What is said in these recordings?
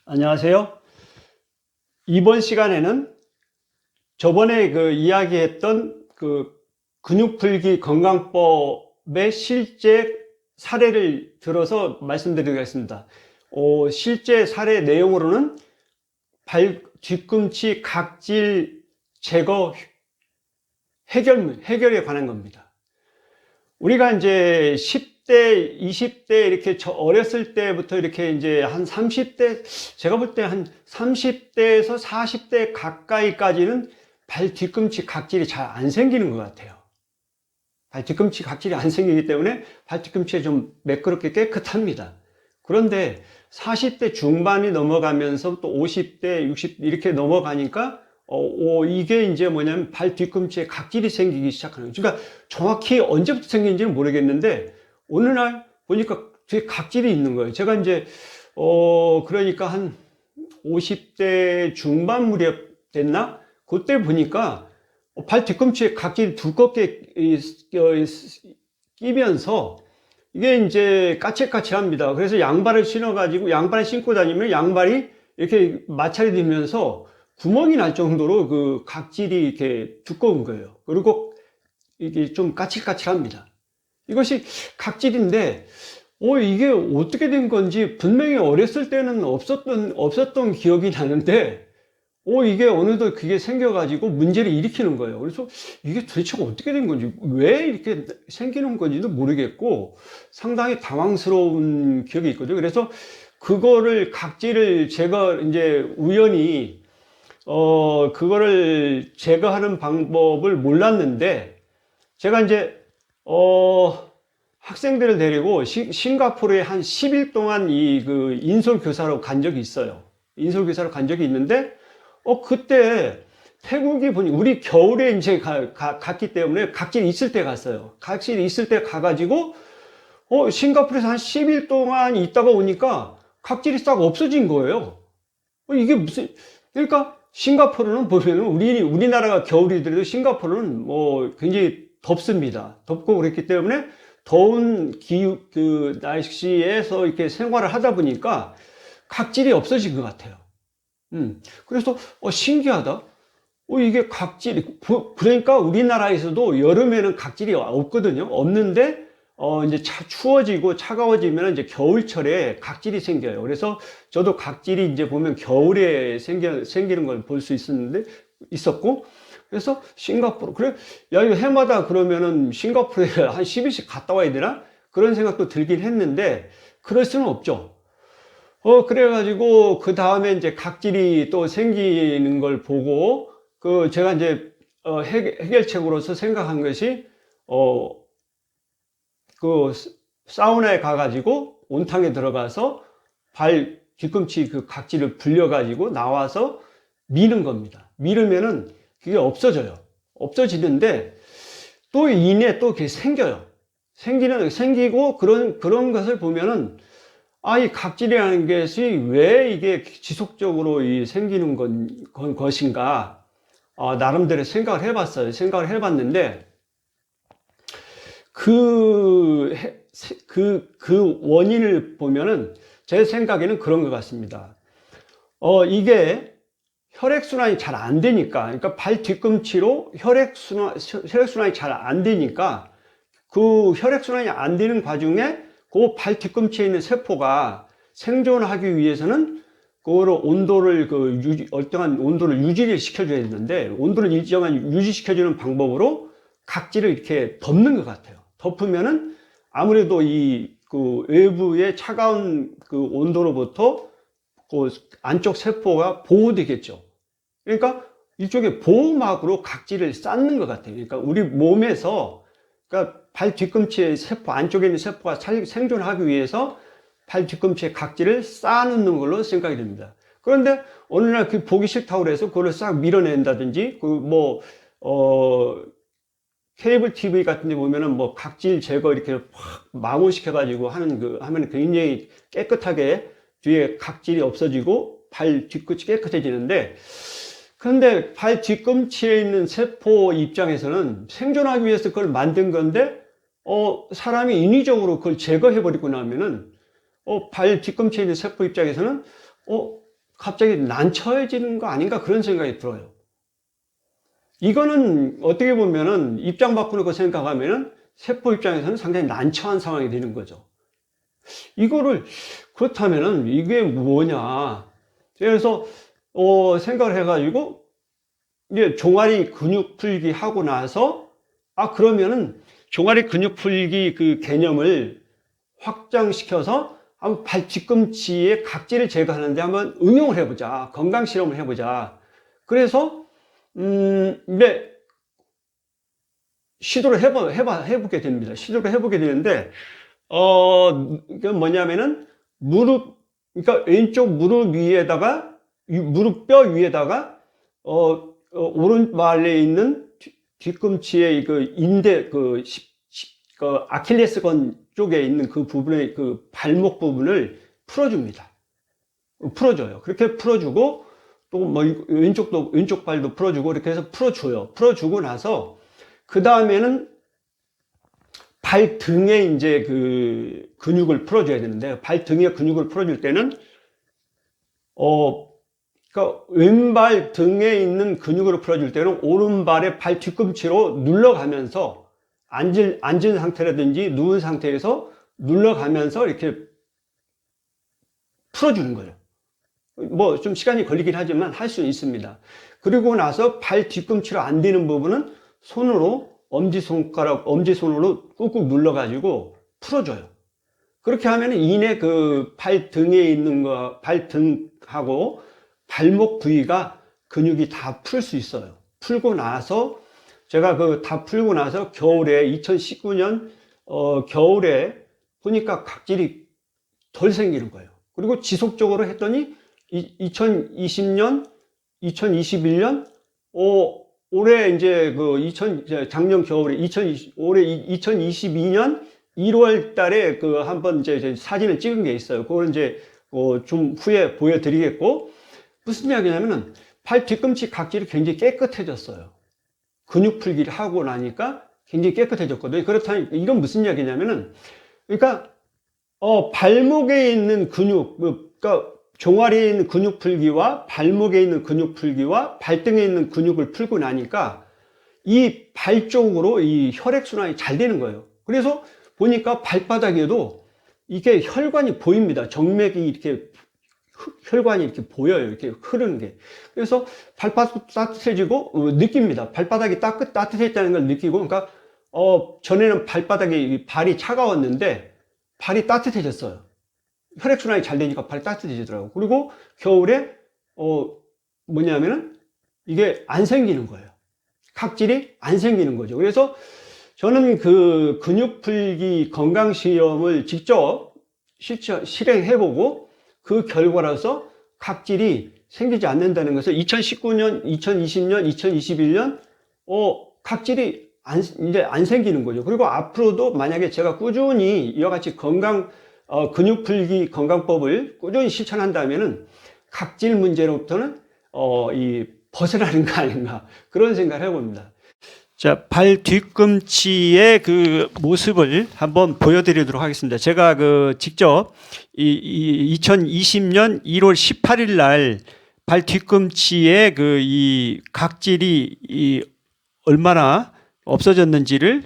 안녕하세요. 이번 시간에는 저번에 이야기했던 근육풀기 건강법의 실제 사례를 들어서 말씀드리겠습니다. 실제 사례 내용으로는 뒤꿈치 각질 제거 해결에 관한 겁니다. 우리가 이제 10대, 20대 이렇게 어렸을 때부터 이렇게 이제 한 30대, 제가 볼 때 한 30대에서 40대 가까이까지는 발 뒤꿈치 각질이 잘 안 생기는 것 같아요. 발 뒤꿈치 각질이 안 생기기 때문에 발 뒤꿈치가 좀 매끄럽게 깨끗합니다. 그런데 40대 중반이 넘어가면서 또 50대, 60 이렇게 넘어가니까 이게 이제 뭐냐면 발 뒤꿈치에 각질이 생기기 시작하는 거예요. 그러니까 정확히 언제부터 생긴지는 모르겠는데 어느 날 보니까 뒤에 각질이 있는 거예요. 제가 이제 그러니까 한 50대 중반 무렵 됐나? 그때 보니까 발 뒤꿈치에 각질이 두껍게 끼면서 이게 이제 까칠까칠합니다. 그래서 양발을 신어가지고 양발을 신고 다니면 양발이 이렇게 마찰이 되면서 구멍이 날 정도로 그 각질이 이렇게 두꺼운 거예요. 그리고 이게 좀 까칠까칠합니다. 이것이 각질인데, 이게 어떻게 된 건지 분명히 어렸을 때는 없었던 기억이 나는데, 이게 어느덧 그게 생겨가지고 문제를 일으키는 거예요. 그래서 이게 도대체 어떻게 된 건지, 왜 이렇게 생기는 건지도 모르겠고, 상당히 당황스러운 기억이 있거든요. 그래서 그거를 각질을 제가 이제 우연히 그거를 제거하는 방법을 몰랐는데, 제가 이제, 학생들을 데리고 싱가포르에 한 10일 동안 인솔교사로 간 적이 있어요. 인솔교사로 간 적이 있는데, 그때 태국이 보니, 우리 겨울에 이제 갔기 때문에 각질이 있을 때 갔어요. 각질이 있을 때 가가지고, 싱가포르에서 한 10일 동안 있다가 오니까 각질이 싹 없어진 거예요. 이게 무슨, 그러니까, 싱가포르는 보면은 우리나라가 겨울이더라도 싱가포르는 뭐 굉장히 덥습니다. 덥고 그랬기 때문에 더운 날씨에서 이렇게 생활을 하다 보니까 각질이 없어진 것 같아요. 그래서 신기하다. 이게 각질이, 그러니까 우리나라에서도 여름에는 각질이 없거든요. 없는데 이제 추워지고 차가워지면 이제 겨울철에 각질이 생겨요. 그래서 저도 각질이 이제 보면 겨울에 생기는 걸 볼 수 있었고, 그래서 싱가포르, 그래, 야, 이거 해마다 그러면은 싱가포르에 한 10일씩 갔다 와야 되나? 그런 생각도 들긴 했는데, 그럴 수는 없죠. 그래가지고, 그 다음에 이제 각질이 또 생기는 걸 보고, 제가 이제, 해결책으로서 생각한 것이, 사우나에 가가지고 온탕에 들어가서 발 뒤꿈치 그 각질을 불려가지고 나와서 미는 겁니다. 미르면은 그게 없어져요. 없어지는데 또 또 그게 생겨요. 생기고 그런 것을 보면은 이 각질이라는 것이 왜 이게 지속적으로 생기는 것인가, 나름대로 생각을 해봤는데, 그 원인을 보면은 제 생각에는 그런 것 같습니다. 이게 혈액순환이 잘 안 되니까, 그러니까 발 뒤꿈치로 혈액순환이 잘 안 되니까, 그 혈액순환이 안 되는 과정에 그 발 뒤꿈치에 있는 세포가 생존하기 위해서는 그거를 온도를 얼정한 온도를 유지를 시켜줘야 되는데, 온도를 일정한 유지시켜주는 방법으로 각질을 이렇게 덮는 것 같아요. 덮으면은 아무래도 외부의 차가운 온도로부터 안쪽 세포가 보호되겠죠. 그러니까 일종의 보호막으로 각질을 쌓는 것 같아요. 그러니까 우리 몸에서, 그러니까 발 뒤꿈치의 세포, 안쪽에 있는 세포가 생존하기 위해서 발 뒤꿈치에 각질을 쌓아놓는 걸로 생각이 됩니다. 그런데 어느 날 보기 싫다고 그래서 그걸 싹 밀어낸다든지, 케이블 TV 같은 데 보면은 뭐 각질 제거 이렇게 확 마모시켜가지고 하면 굉장히 깨끗하게 뒤에 각질이 없어지고 발 뒤꿈치 깨끗해지는데, 그런데 발 뒤꿈치에 있는 세포 입장에서는 생존하기 위해서 그걸 만든 건데, 사람이 인위적으로 그걸 제거해버리고 나면은, 발 뒤꿈치에 있는 세포 입장에서는, 갑자기 난처해지는 거 아닌가 그런 생각이 들어요. 이거는 어떻게 보면은 입장 바꾸는 생각하면은 세포 입장에서는 상당히 난처한 상황이 되는 거죠. 이거를 그렇다면은 이게 뭐냐. 그래서 생각을 해가지고 이제 종아리 근육 풀기 하고 나서 그러면은 종아리 근육 풀기 그 개념을 확장시켜서 한번 발 뒤꿈치의 각질을 제거하는데 한번 응용을 해보자. 건강 실험을 해보자. 그래서 이제 시도를 해보게 됩니다. 시도를 해보게 되는데 이게 뭐냐면은 그러니까 왼쪽 무릎 위에다가 무릎뼈 위에다가 오른발에 있는 뒤꿈치의 그 인대 그 아킬레스건 쪽에 있는 그 부분의 그 발목 부분을 풀어줍니다. 풀어줘요. 그렇게 풀어주고 또 뭐 왼쪽 발도 풀어주고 이렇게 해서 풀어줘요. 풀어주고 나서 그 다음에는 발 등에 이제 그 근육을 풀어줘야 되는데 발 등에 근육을 풀어줄 때는 그러니까 왼발 등에 있는 근육으로 풀어줄 때는 오른발의 발 뒤꿈치로 눌러가면서 앉은 상태라든지 누운 상태에서 눌러가면서 이렇게 풀어주는 거예요. 뭐 좀 시간이 걸리긴 하지만 할 수 있습니다. 그리고 나서 발 뒤꿈치로 안 되는 부분은 손으로 엄지손으로 꾹꾹 눌러가지고 풀어줘요. 그렇게 하면 이내 그 발 등에 있는 발등하고 발목 부위가 근육이 다 풀 수 있어요. 풀고 나서 제가 다 풀고 나서 겨울에 2019년 겨울에 보니까 각질이 덜 생기는 거예요. 그리고 지속적으로 했더니 2020년, 2021년, 올해 이제 작년 겨울에 올해 2022년 1월 달에 한번 이제 사진을 찍은 게 있어요. 그걸 이제 좀 후에 보여드리겠고, 무슨 이야기냐면은 발 뒤꿈치 각질이 굉장히 깨끗해졌어요. 근육 풀기를 하고 나니까 굉장히 깨끗해졌거든요. 그렇다니 이건 무슨 이야기냐면은 그러니까 발목에 있는 근육, 그러니까 종아리에 있는 근육 풀기와 발목에 있는 근육 풀기와 발등에 있는 근육을 풀고 나니까 이 발 쪽으로 이 혈액순환이 잘 되는 거예요. 그래서 보니까 발바닥에도 이게 혈관이 보입니다. 정맥이 이렇게 혈관이 이렇게 보여요. 이렇게 흐르는 게. 그래서 발바닥 따뜻해지고 느낍니다. 발바닥이 따뜻해졌다는 걸 느끼고, 그러니까 전에는 발바닥에 발이 차가웠는데 발이 따뜻해졌어요. 혈액순환이 잘 되니까 발이 따뜻해지더라고요. 그리고 겨울에 뭐냐면은 이게 안 생기는 거예요. 각질이 안 생기는 거죠. 그래서 저는 그 근육 풀기 건강 시험을 직접 실행해보고 그 결과로서 각질이 생기지 않는다는 것을 2019년, 2020년, 2021년 각질이 이제 안 생기는 거죠. 그리고 앞으로도 만약에 제가 꾸준히 이와 같이 근육 풀기 건강법을 꾸준히 실천한다면은 각질 문제로부터는 벗어나는 거 아닌가 그런 생각을 해봅니다. 자, 발 뒤꿈치의 그 모습을 한번 보여드리도록 하겠습니다. 제가 직접 2020년 1월 18일 날 발 뒤꿈치에 이 각질이 얼마나 없어졌는지를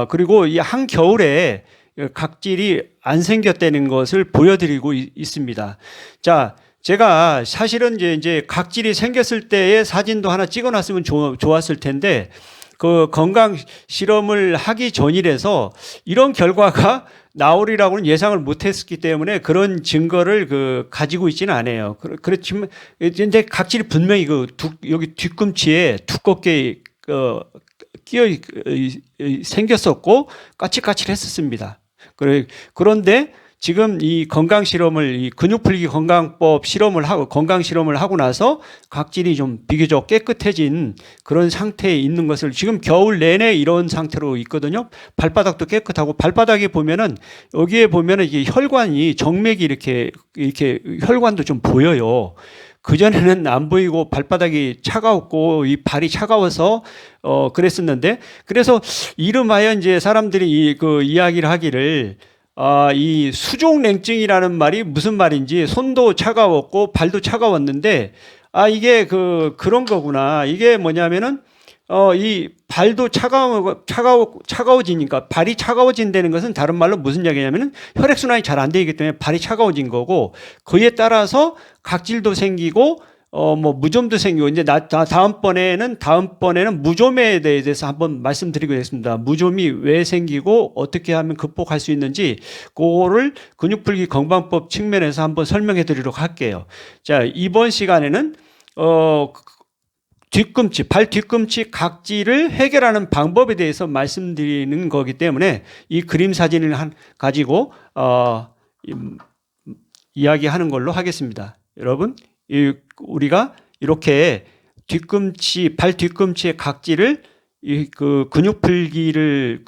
그리고 이 한겨울에 각질이 안 생겼다는 것을 보여드리고 있습니다. 자, 제가 사실은 이제 각질이 생겼을 때의 사진도 하나 찍어놨으면 좋았을 텐데 그 건강 실험을 하기 전이라서 이런 결과가 나오리라고는 예상을 못했기 때문에 그런 증거를 가지고 있지는 않아요. 그렇지만 이제 각질이 분명히 여기 뒤꿈치에 두껍게 생겼었고 까칠까칠했었습니다. 그런데 지금 이 건강 실험을, 이 근육 풀기 건강법 건강 실험을 하고 나서 각질이 좀 비교적 깨끗해진 그런 상태에 있는 것을 지금 겨울 내내 이런 상태로 있거든요. 발바닥도 깨끗하고 발바닥에 보면은 여기에 보면은 이게 혈관이 정맥이 이렇게 혈관도 좀 보여요. 그전에는 안 보이고 발바닥이 차가웠고 이 발이 차가워서 그랬었는데 그래서 이름하여 이제 사람들이 이야기를 하기를 이 수족냉증이라는 말이 무슨 말인지 손도 차가웠고 발도 차가웠는데 이게 그런 거구나. 이게 뭐냐면은 이 발도 차가워지니까 발이 차가워진다는 것은 다른 말로 무슨 이야기냐면은 혈액순환이 잘 안 되기 때문에 발이 차가워진 거고 그에 따라서 각질도 생기고 뭐 무좀도 생기고 이제 다음번에는 무좀에 대해서 한번 말씀드리겠습니다. 무좀이 왜 생기고 어떻게 하면 극복할 수 있는지 그거를 근육풀기 건강법 측면에서 한번 설명해 드리도록 할게요. 자, 이번 시간에는 발 뒤꿈치 각질을 해결하는 방법에 대해서 말씀드리는 거기 때문에 이 그림 사진을 가지고 이야기하는 걸로 하겠습니다. 여러분, 우리가 이렇게 발 뒤꿈치의 각질을 근육풀기를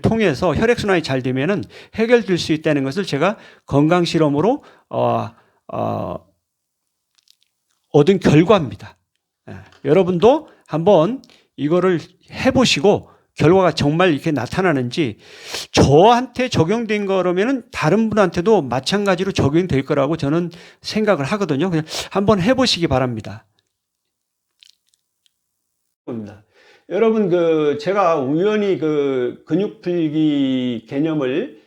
통해서 혈액순환이 잘 되면은 해결될 수 있다는 것을 제가 건강 실험으로 얻은 결과입니다. 여러분도 한번 이거를 해보시고 결과가 정말 이렇게 나타나는지 저한테 적용된 거라면은 다른 분한테도 마찬가지로 적용될 거라고 저는 생각을 하거든요. 그냥 한번 해보시기 바랍니다. 여러분 제가 우연히 근육풀기 개념을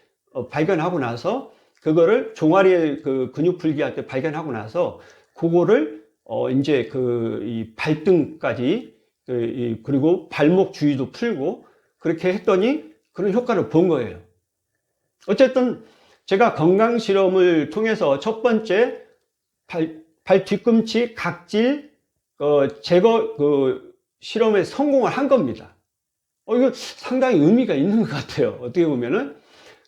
발견하고 나서 그거를 종아리에 근육풀기 할 때 발견하고 나서 그거를 이제 이 발등까지 그리고 발목 주위도 풀고 그렇게 했더니 그런 효과를 본 거예요. 어쨌든 제가 건강 실험을 통해서 첫 번째 발 뒤꿈치 각질 제거 실험에 성공을 한 겁니다. 이거 상당히 의미가 있는 것 같아요. 어떻게 보면은.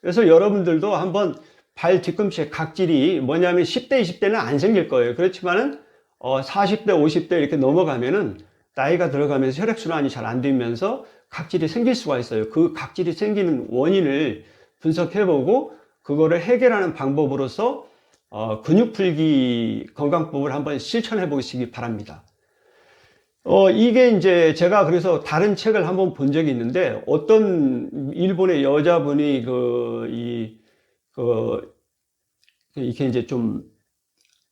그래서 여러분들도 한번 발 뒤꿈치의 각질이 뭐냐면 10대, 20대는 안 생길 거예요. 그렇지만은 40대, 50대 이렇게 넘어가면은 나이가 들어가면서 혈액순환이 잘 안 되면서 각질이 생길 수가 있어요. 그 각질이 생기는 원인을 분석해보고 그거를 해결하는 방법으로서 근육풀기 건강법을 한번 실천해 보시기 바랍니다. 이게 이제 제가 그래서 다른 책을 한번 본 적이 있는데 어떤 일본의 여자분이 이렇게 이제 좀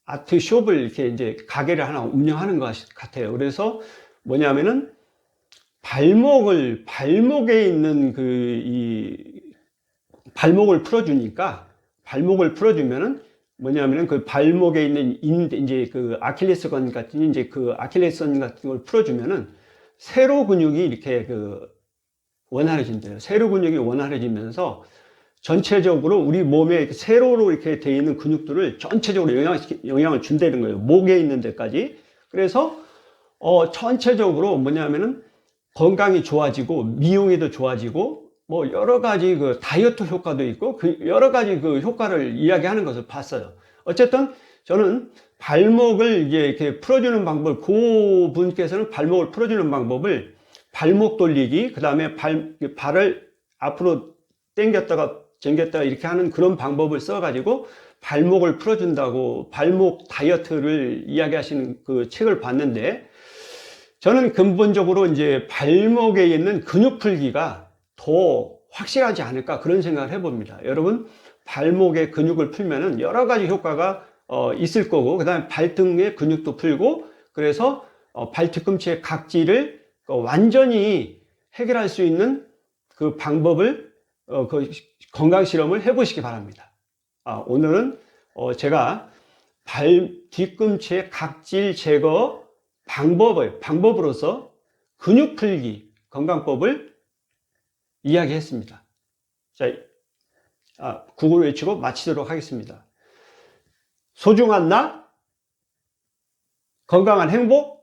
아트숍을 이렇게 이제 가게를 하나 운영하는 것 같아요. 그래서 뭐냐면은 발목에 있는 발목을 풀어주면은 뭐냐면은 발목에 있는 이제 아킬레스건 같은 아킬레스건 같은 걸 풀어주면은 세로 근육이 이렇게 원활해진대요. 세로 근육이 원활해지면서 전체적으로 우리 몸에 세로로 이렇게 되어 있는 근육들을 전체적으로 영향을 준다는 거예요. 목에 있는 데까지. 그래서 전체적으로 뭐냐면은 건강이 좋아지고 미용에도 좋아지고 뭐 여러 가지 다이어트 효과도 있고 여러 가지 효과를 이야기하는 것을 봤어요. 어쨌든 저는 발목을 이렇게 풀어주는 방법을 그분께서는 발목을 풀어주는 방법을 발목 돌리기, 그 다음에 발을 앞으로 당겼다가 이렇게 하는 그런 방법을 써가지고 발목을 풀어준다고 발목 다이어트를 이야기하시는 그 책을 봤는데 저는 근본적으로 이제 발목에 있는 근육 풀기가 더 확실하지 않을까 그런 생각을 해봅니다. 여러분 발목의 근육을 풀면은 여러 가지 효과가 있을 거고 그 다음에 발등의 근육도 풀고 그래서 발 뒤꿈치의 각질을 완전히 해결할 수 있는 그 방법을 건강 실험을 해보시기 바랍니다. 오늘은 제가 발 뒤꿈치의 각질 제거 방법으로서 근육 풀기 건강법을 이야기했습니다. 자, 구글 외치고 마치도록 하겠습니다. 소중한 나, 건강한 행복,